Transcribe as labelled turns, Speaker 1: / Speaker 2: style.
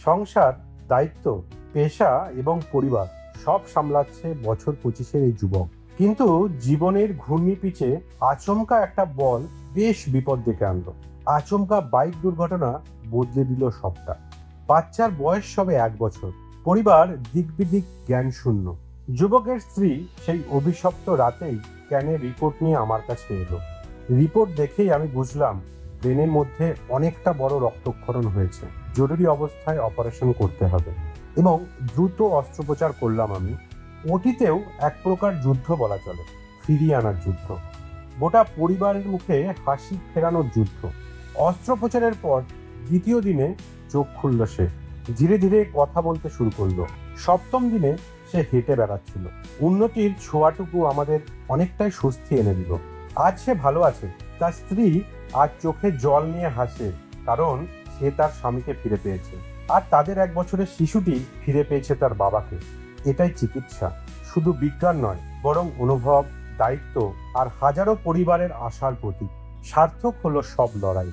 Speaker 1: সংসার, দায়িত্ব, পেশা এবং পরিবার সব সামলাচ্ছে বছর 25-এর এই যুবক। কিন্তু জীবনের ঘূর্ণি পিচে আচমকা একটা বল বেশ বিপদ ডেকে আনলো। আচমকা বাইক দুর্ঘটনা বদলে দিল সবটা। বাচ্চার বয়স সবে 1 বছর, পরিবার দিকবিদিক জ্ঞান শূন্য। যুবকের স্ত্রী সেই অভিশপ্ত রাতেই স্ক্যানের রিপোর্ট নিয়ে আমার কাছে এলো। রিপোর্ট দেখেই আমি বুঝলাম ব্রেনের মধ্যে অনেকটা বড় রক্তক্ষরণ হয়েছে। জরুরি অবস্থায় অপারেশন করতে হবে এবং দ্রুত অস্ত্রোপচার করলাম আমি। ওটিতেও এক প্রকার যুদ্ধ বলা চলে, ফিরিয়ে আনার যুদ্ধ, গোটা পরিবারের মুখে হাসি ফেরানোর যুদ্ধ। অস্ত্রোপচারের পর দ্বিতীয় দিনে চোখ খুলল সে, ধীরে ধীরে কথা বলতে শুরু করলো। সপ্তম দিনে সে হেঁটে বেড়াচ্ছিল। উন্নতির ছোঁয়াটুকু আমাদের অনেকটাই স্বস্তি এনে দিল। আজ সে ভালো আছে। তার স্ত্রী আজ চোখে জল নিয়ে হাসে, কারণ সে তার স্বামীকে ফিরে পেয়েছে, আর তাদের 1 বছরের শিশুটি ফিরে পেয়েছে তার বাবাকে। এটাই চিকিৎসা, শুধু বিজ্ঞান নয়, বরং অনুভব, দায়িত্ব আর হাজারো পরিবারের আশার প্রতীক। সার্থক হলো সব লড়াই।